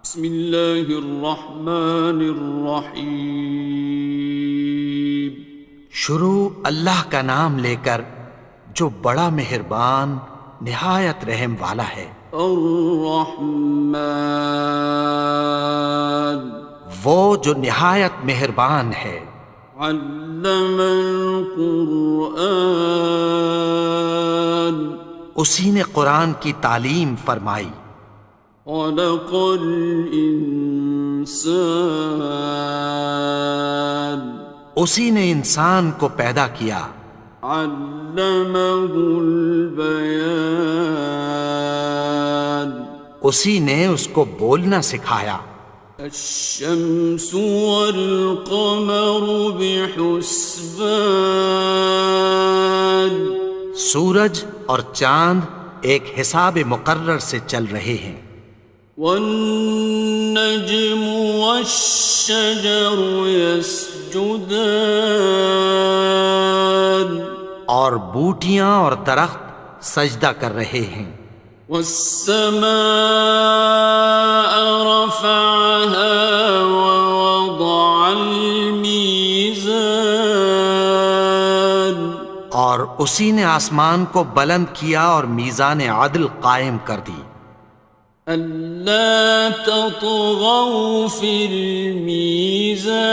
بسم اللہ الرحمن الرحیم۔ شروع اللہ کا نام لے کر جو بڑا مہربان نہایت رحم والا ہے۔ الرحمن، وہ جو نہایت مہربان ہے۔ علم القرآن، اسی نے قرآن کی تعلیم فرمائی۔ خلق الانسان، اسی نے انسان کو پیدا کیا۔ علمہ البیان، اسی نے اس کو بولنا سکھایا۔ الشمس والقمر بحسبان، سورج اور چاند ایک حساب مقرر سے چل رہے ہیں۔ والنجم والشجر يسجدان، اور بوٹیاں اور درخت سجدہ کر رہے ہیں۔ والسماء رفعها ووضع الميزان، اور اسی نے آسمان کو بلند کیا اور میزان عدل قائم کر دی۔ ألا تطغوا في الميزان،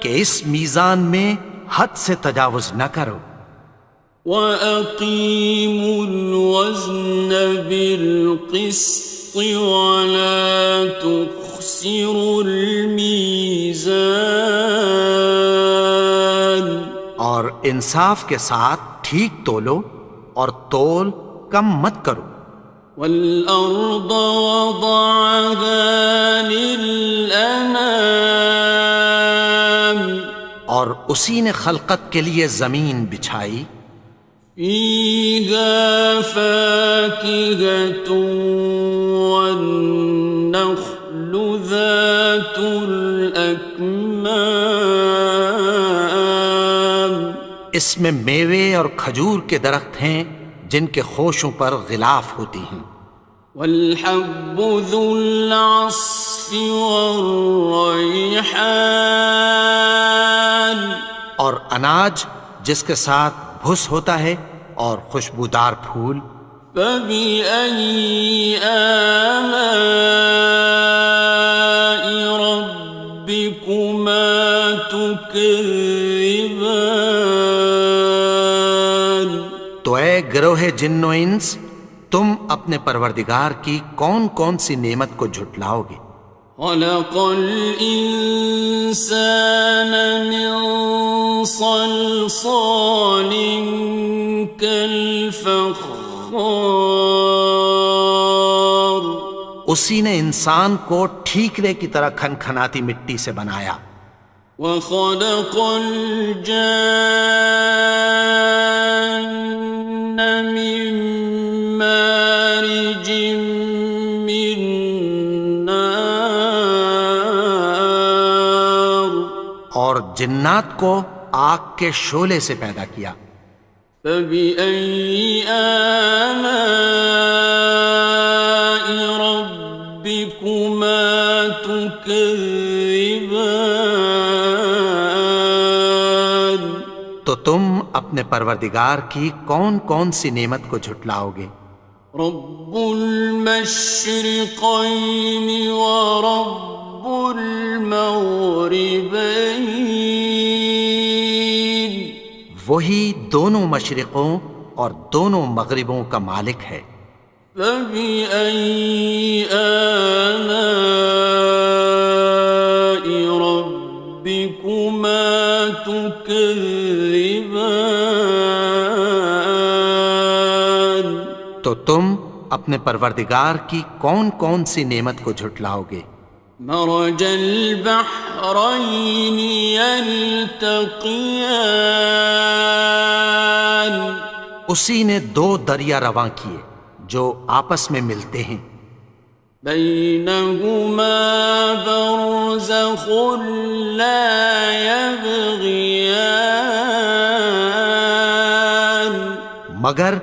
کہ اس میزان میں حد سے تجاوز نہ کرو۔ وَأَقِيمُوا الْوَزْنَ بِالْقِسْطِ وَلَا تُخْسِرُوا الْمِيزَانَ، اور انصاف کے ساتھ ٹھیک تولو اور تول کم مت کرو۔ وَالْأَرْضَ وَضَعَهَا لِلْأَنَامِ، اور اسی نے خلقت کے لیے زمین بچھائی۔ فِيهَا فَاكِهَةٌ وَالنَّخْلُ ذَاتُ الْأَكْمَامِ، اس میں میوے اور کھجور کے درخت ہیں جن کے خوشوں پر غلاف ہوتی ہیں۔ وَالْحَبُّ ذُو الْعَصْفِ وَالرَّيْحَانِ، اور اناج جس کے ساتھ بھس ہوتا ہے اور خوشبودار پھول۔ فَبِأَيِّ آلَاءِ رَبِّكُمَا تُكَذِّبَانِ، تو اے گروہ جن و انس، تم اپنے پروردگار کی کون کون سی نعمت کو جھٹلاؤ گے؟ خَلَقَ الْإِنسَانَ مِنْ صَلْصَالٍ كَالْفَخَّارِ، اسی نے انسان کو ٹھیکرے کی طرح کھنکھناتی مٹی سے بنایا۔ وَخَلَقَ الْجَانَّ مِن مَّارِجٍ مِّن نَّارٍ، اور جنات کو آگ کے شعلے سے پیدا کیا۔ فَبِأَيِّ آلَاءِ رَبِّكُمَا تُكَذِّبَانِ، تو تم اپنے پروردگار کی کون کون سی نعمت کو جھٹلاؤ گے؟ رب المشرقین ورب المغربین، وہی دونوں مشرقوں اور دونوں مغربوں کا مالک ہے۔ فَبِأَيِّ آلَاءِ رَبِّكُمَا تُكَذِّبَانِ، تو تم اپنے پروردگار کی کون کون سی نعمت کو جھٹلاؤ گے؟ مرج البحرین یلتقیان، اسی نے دو دریا رواں کیے جو آپس میں ملتے ہیں۔ بینہما برزخ لا یبغیان، مگر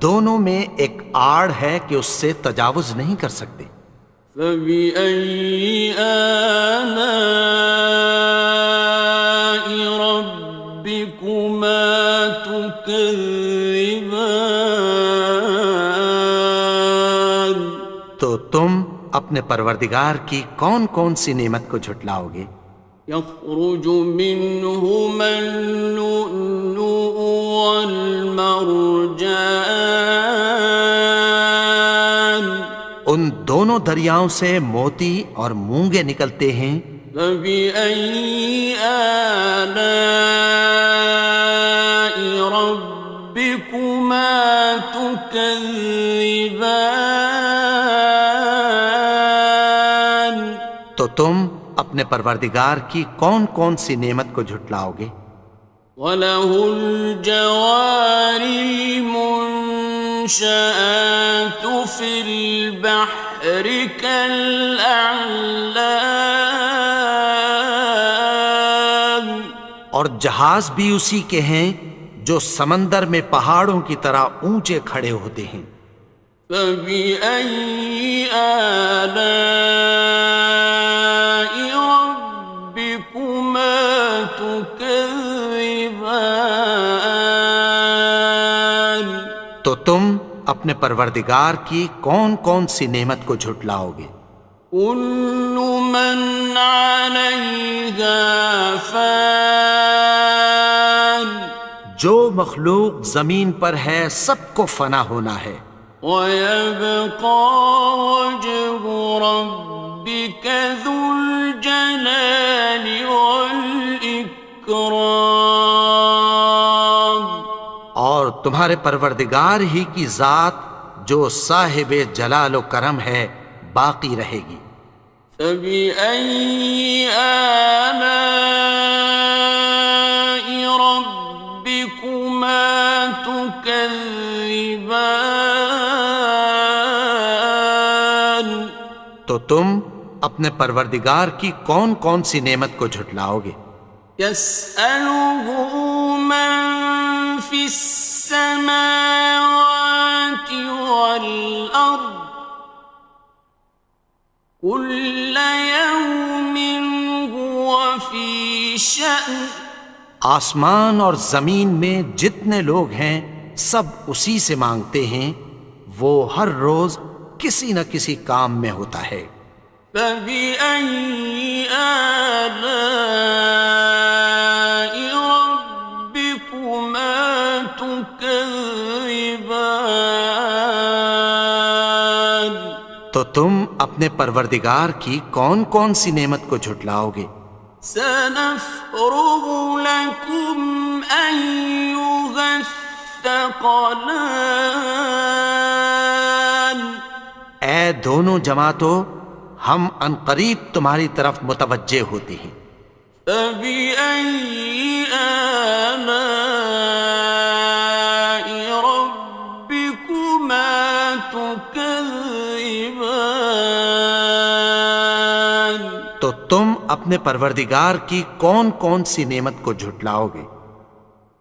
دونوں میں ایک آڑ ہے کہ اس سے تجاوز نہیں کر سکتے۔ فبأي آلاء ربكما تكذبان؟ تو تم اپنے پروردگار کی کون کون سی نعمت کو جھٹلاؤ گے؟ يخرج منهما اللؤلؤ والمرجان ان دونوں دریاؤں سے موتی اور مونگے نکلتے ہیں۔ فبأي آلاء ربكما تكذبان؟ تو تم اپنے پروردگار کی کون کون سی نعمت کو جھٹلاؤ گے؟ وَلَهُ الْجَوَارِ الْمُنشَآتُ فِي الْبَحْرِ كَالْأَعْلَامِ، اور جہاز بھی اسی کے ہیں جو سمندر میں پہاڑوں کی طرح اونچے کھڑے ہوتے ہیں۔ فَبِأَيِّ آلَاءِ رَبِّكُمَا تُكَذِّبَانِ؟ تو تم اپنے پروردگار کی کون کون سی نعمت کو جھٹلاؤ گے؟ كُلُّ مَنْ عَلَيْهَا فَانٍ، جو مخلوق زمین پر ہے سب کو فنا ہونا ہے۔ وَيَبْقَى وَجْهُ رَبِّكَ ذُو الْجَلَالِ وَالْإِكْرَامِ، اور تمہارے پروردگار ہی کی ذات جو صاحب جلال و کرم ہے باقی رہے گی۔ فَبِأَيِّ آلَاءِ رَبِّكُمَا تُكَذِّبَانِ؟ تو تم اپنے پروردگار کی کون کون سی نعمت کو جھٹلاؤ گے؟ يَسْأَلُهُ مَن فِي السَّمَاوَاتِ وَالْأَرْضِ كُلَّ يَوْمٍ هُوَ فِي شَأْنٍ، آسمان اور زمین میں جتنے لوگ ہیں سب اسی سے مانگتے ہیں، وہ ہر روز کسی نہ کسی کام میں ہوتا ہے۔ فَبِأَيِّ آلَاءِ رَبِّكُمَا تُكَذِّبَانِ؟ تو تم اپنے پروردگار کی کون کون سی نعمت کو جھٹلاؤ گے؟ سَنَفْرُغُ لَكُمْ أَيُّهَ الثَّقَلَانِ، اے دونوں جماعتوں، ہم عنقریب تمہاری طرف متوجہ ہوتے ہیں۔ فَبِأَيِّ آلَاءِ رَبِّكُمَا تُكَذِّبَانِ؟ تو تم اپنے پروردگار کی کون کون سی نعمت کو جھٹلاؤ گے؟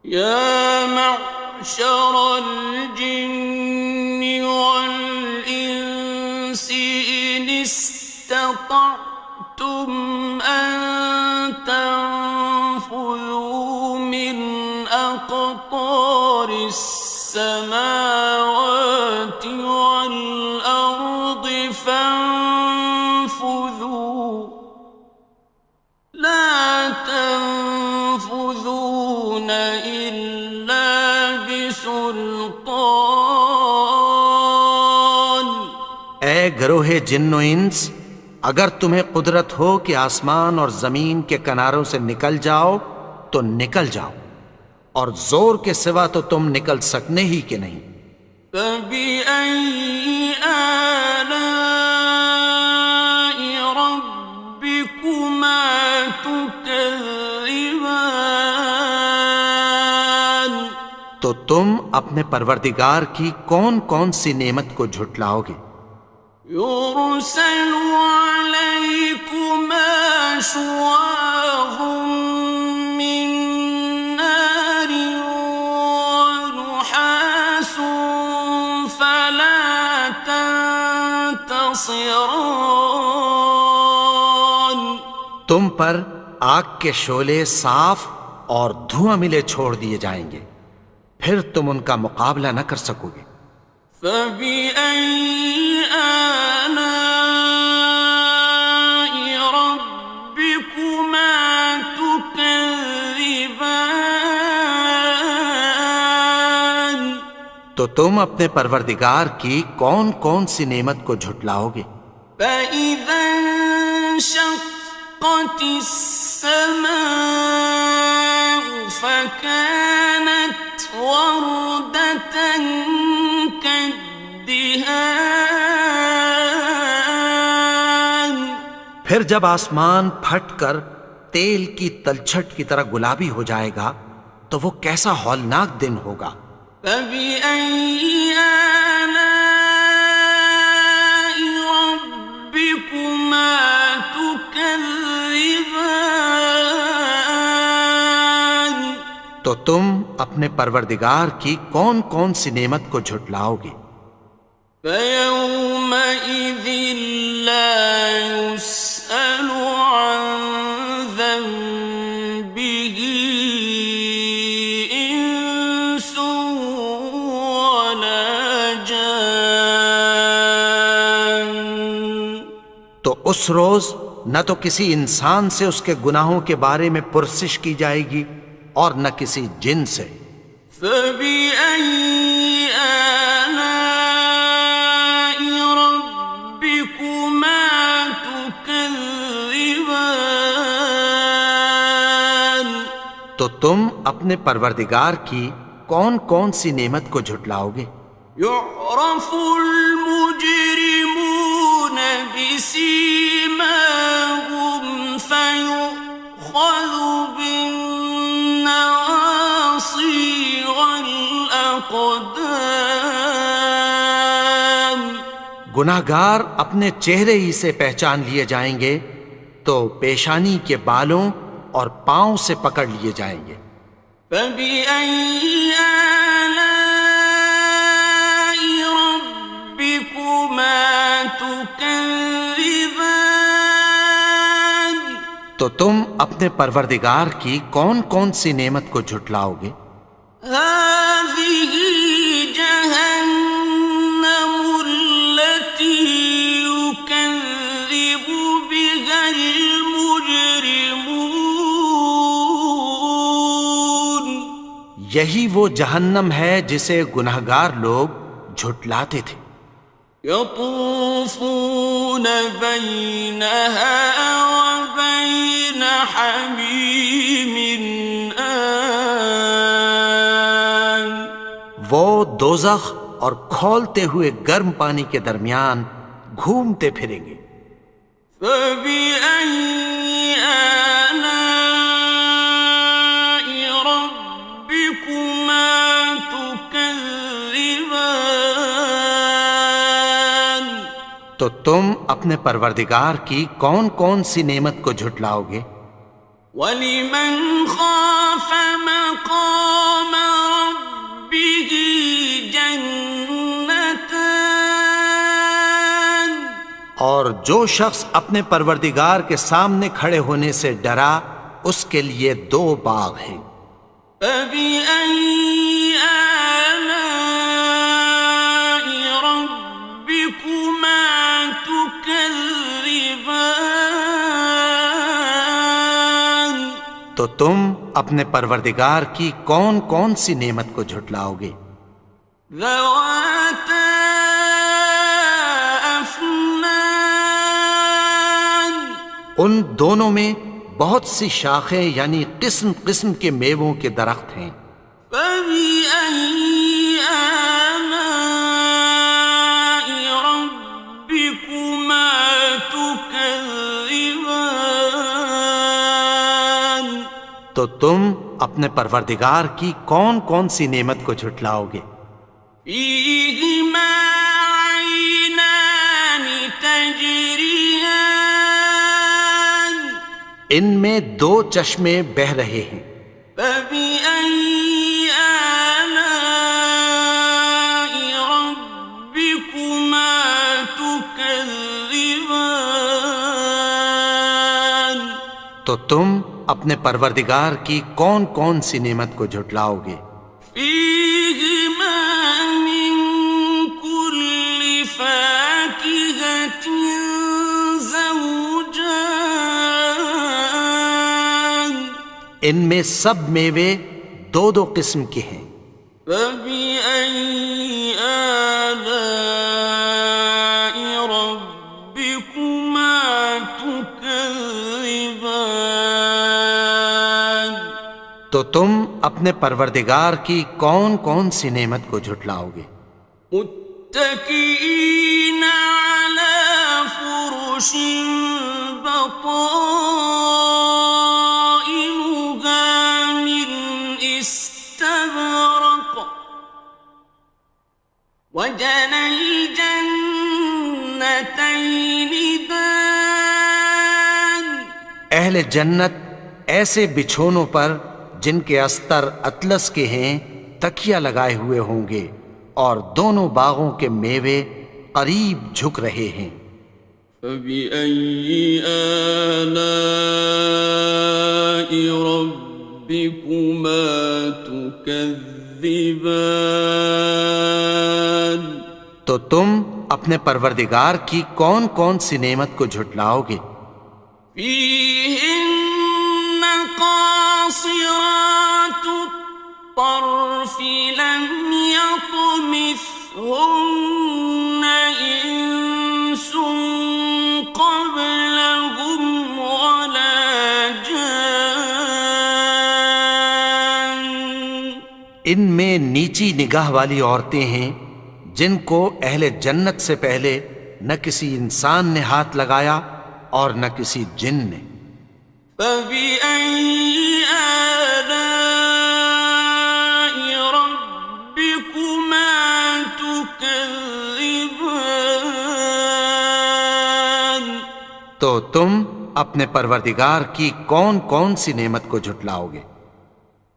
يَا مَعْشَرَ الْجِنِّ وَالْإِنسِ إِنِ اسْتَطَعْتُمْ أَن تَنفُذُوا مِنْ أَقْطَارِ السَّمَاوَاتِ وَالْأَرْضِ فَانفُذُوا لَا تَنفُذُونَ إِلَّا بِسُلْطَانٍ۔ اے گروہ جن و انس، اگر تمہیں قدرت ہو کہ آسمان اور زمین کے کناروں سے نکل جاؤ تو نکل جاؤ، اور زور کے سوا تو تم نکل سکنے ہی کہ نہیں۔ فَبِأَيِّ آلَاءِ رَبِّكُمَا تُكَذِّبَانِ؟ تو تم اپنے پروردگار کی کون کون سی نعمت کو جھٹلاؤ گے؟ يُرْسَلُ عَلَيْكُمَا شُوَاظٌ مِّن نَّارٍ وَنُحَاسٌ فَلَا تبصران تم پر آگ کے شعلے صاف اور دھواں ملے چھوڑ دیے جائیں گے، پھر تم ان کا مقابلہ نہ کر سکو گے۔ فبأي آلاء ربكما تكذبان تو تم اپنے پروردگار کی کون کون سی نعمت کو جھٹلاؤ گے؟ فإذا انشقت السماء فكانت وردة كالدهان پھر جب آسمان پھٹ کر تیل کی تلچھٹ کی طرح گلابی ہو جائے گا تو وہ کیسا ہولناک دن ہوگا۔ فبأي آلاء ربكما تكذبان تو تم اپنے پروردگار کی کون کون سی نعمت کو جھٹلاؤ گے؟ فيومئذ لا يسأل عن ذنبه إنس ولا جان تو اس روز نہ تو کسی انسان سے اس کے گناہوں کے بارے میں پرسش کی جائے گی اور نہ کسی جن سے۔ فبأي آلاء ربكما تكذبان تو تم اپنے پروردگار کی کون کون سی نعمت کو جھٹلاؤ گے؟ يعرف المجرمون بسيماهم فيؤخذ بالنواصي والأقدام گناہگار اپنے چہرے ہی سے پہچان لیے جائیں گے تو پیشانی کے بالوں اور پاؤں سے پکڑ لیے جائیں گے۔ فبأي آلاء ربكما تكذبان تو تم اپنے پروردگار کی کون کون سی نعمت کو جھٹلاؤ گے؟ هذه جهنم التي يكذب بها المجرمون یہی وہ جہنم ہے جسے گناہگار لوگ جھٹلاتے تھے۔ يطوفون بينها وبين حميم آن وہ دوزخ اور کھولتے ہوئے گرم پانی کے درمیان گھومتے پھریں گے۔ فبأي آلاء ربكما تكذبان تو تم اپنے پروردگار کی کون کون سی نعمت کو جھٹلاؤ گے؟ وَلِمَنْ خَافَ مَقَامَ رَبِّهِ جَنَّتَانِ اور جو شخص اپنے پروردگار کے سامنے کھڑے ہونے سے ڈرا اس کے لیے دو باغ ہیں۔ فَبِأَيِّ آلَاءِ رَبِّكُمَا تُكَذِّبَانِ تو تم اپنے پروردگار کی کون کون سی نعمت کو جھٹلاؤ گے؟ ذَوَاتَا أَفْنَانٍ ان دونوں میں بہت سی شاخیں یعنی قسم قسم کے میووں کے درخت ہیں۔ فَبِأَيِّ آلَاءِ رَبِّكُمَا تُكَذِّبَانِ تو تم اپنے پروردگار کی کون کون سی نعمت کو جھٹلاؤ گے؟ فِيهِمَا عَيْنَانِ تَجْرِيَانِ ان میں دو چشمے بہہ رہے ہیں۔ فَبِأَيِّ آلَاءِ رَبِّكُمَا تُكَذِّبَانِ تو تم اپنے پروردگار کی کون کون سی نعمت کو جھٹلاؤ گے؟ فيهما من كل فاكهة زوجان ان میں سب میوے دو دو قسم کے ہیں۔ فبأي آلاء ربكما تكذبان تو تم اپنے پروردگار کی کون کون سی نعمت کو جھٹلاؤ گے؟ متكئين على فرش بطائنها من استبرق وجنى الجنتين دان اہل جنت ایسے بچھونوں پر جن کے استر اطلس کے ہیں تکیہ لگائے ہوئے ہوں گے، اور دونوں باغوں کے میوے قریب جھک رہے ہیں۔ فبأي آلاء ربكما تكذبان تو تم اپنے پروردگار کی کون کون سی نعمت کو جھٹلاؤ گے؟ فيهن قاصرات الطرف لم يطمثهن إنس قبلهم ولا جان ان میں نیچی نگاہ والی عورتیں ہیں جن کو اہل جنت سے پہلے نہ کسی انسان نے ہاتھ لگایا اور نہ کسی جن نے۔ فبأي آلاء ربكما تكذبان تو تم اپنے پروردگار کی کون کون سی نعمت کو جھٹلاؤ گے؟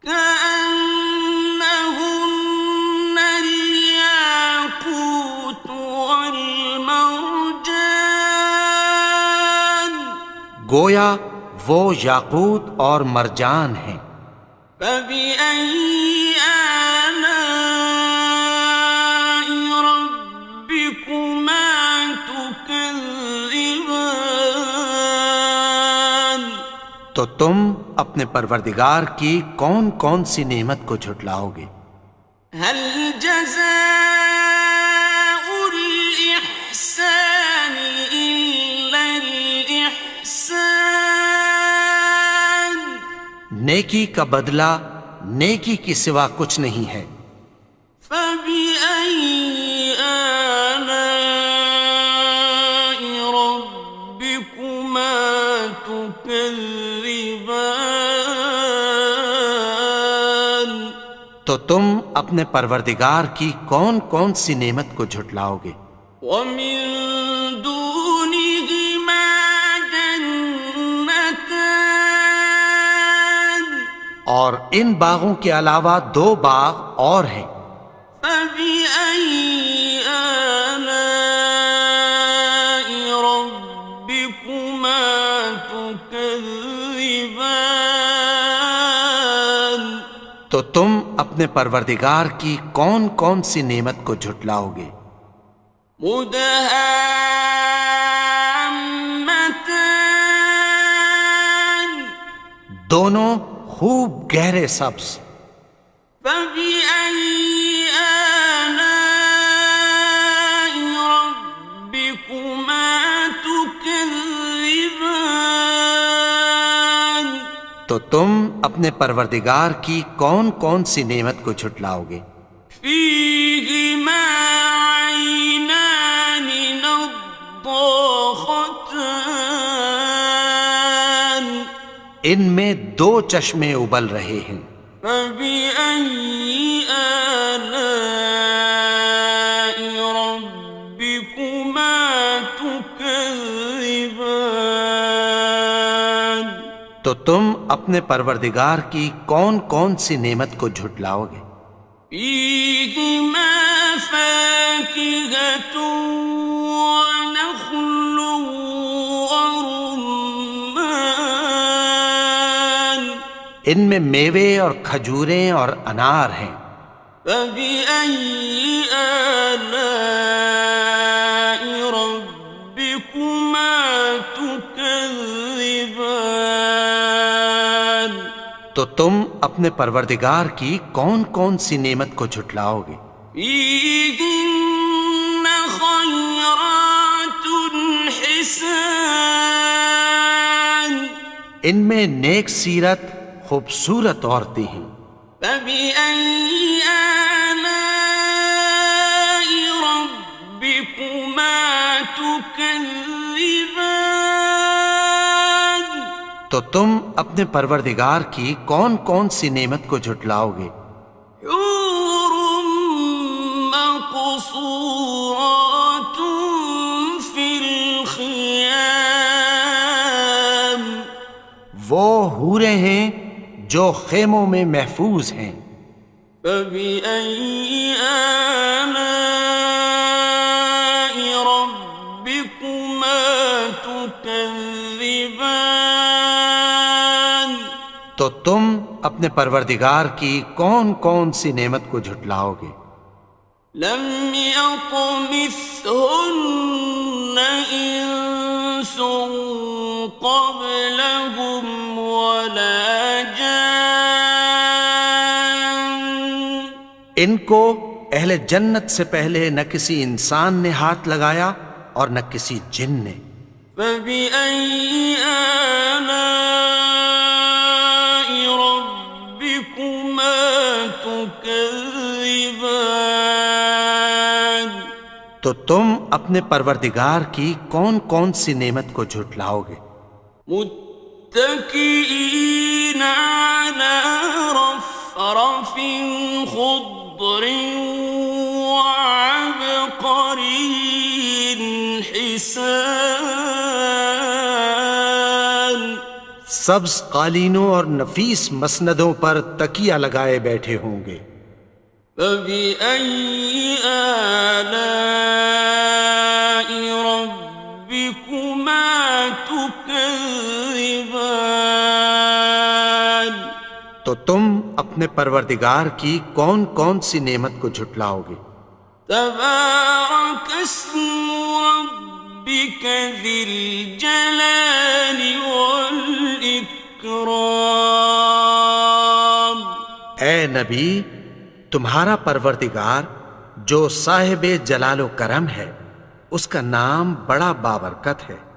كأنهن الياقوت والمرجان گویا وہ یاقوت اور مرجان ہیں۔ فبأي آلاء ربكما تكذبان تو تم اپنے پروردگار کی کون کون سی نعمت کو جھٹلاؤ گے؟ هل جزاء الإحسان إلا الإحسان نیکی کا بدلہ نیکی کی سوا کچھ نہیں ہے۔ فبأي آلاء ربكما تكذبان تو تم اپنے پروردگار کی کون کون سی نعمت کو جھٹلاؤ گے؟ ومن دونهما جنتان اور ان باغوں کے علاوہ دو باغ اور ہیں۔ فبأي آلاء ربكما تكذبان تو تم اپنے پروردگار کی کون کون سی نعمت کو جھٹلاؤ گے؟ مدهامتان دونوں خوب گہرے سبز۔ فبأي آلاء ربكما تكذبان تو تم اپنے پروردگار کی کون کون سی نعمت کو جھٹلاؤ گے؟ فيهما عينان نضاختان ان میں دو چشمے ابل رہے ہیں۔ فبأي آلاء ربكما تكذبان تو تم اپنے پروردگار کی کون کون سی نعمت کو جھٹلاؤ گے؟ فيهما فاكهة ونخل ورمان ان میں میوے اور کھجوریں اور انار ہیں۔ فبأي آلاء ربكما تكذبان؟ تو تم اپنے پروردگار کی کون کون سی نعمت کو جھٹلاؤ گے؟ فيهن خيرات حسان، ان میں نیک سیرت خوبصورت عورتیں ہیں۔ فبأي آلاء ربكما تكذبان؟ تو تم اپنے پروردگار کی کون کون سی نعمت کو جھٹلاؤ گے؟ حور مقصورات في الخيام، وہ حوریں ہیں جو خیموں میں محفوظ ہیں۔ فبأي آلاء ربكما تكذبان؟ تو تم اپنے پروردگار کی کون کون سی نعمت کو جھٹلاؤ گے؟ لم يطمثهن إنس قبلهم ولا جان، ان کو اہل جنت سے پہلے نہ کسی انسان نے ہاتھ لگایا اور نہ کسی جن نے۔ فبأي آلاء ربكما تكذبان؟ تو تم اپنے پروردگار کی کون کون سی نعمت کو جھٹلاؤ گے؟ متكئين على رفرف خضر وعبقري حسان، سبز قالینوں اور نفیس مسندوں پر تکیہ لگائے بیٹھے ہوں گے۔ فبأي آلاء ربكما تكذبان؟ تو تم اپنے پروردگار کی کون کون سی نعمت کو جھٹلاؤ گے؟ تبارك اسم ربك ذي الجلال والإكرام۔ اے نبی، تمہارا پروردگار جو صاحب جلال و کرم ہے، اس کا نام بڑا بابرکت ہے۔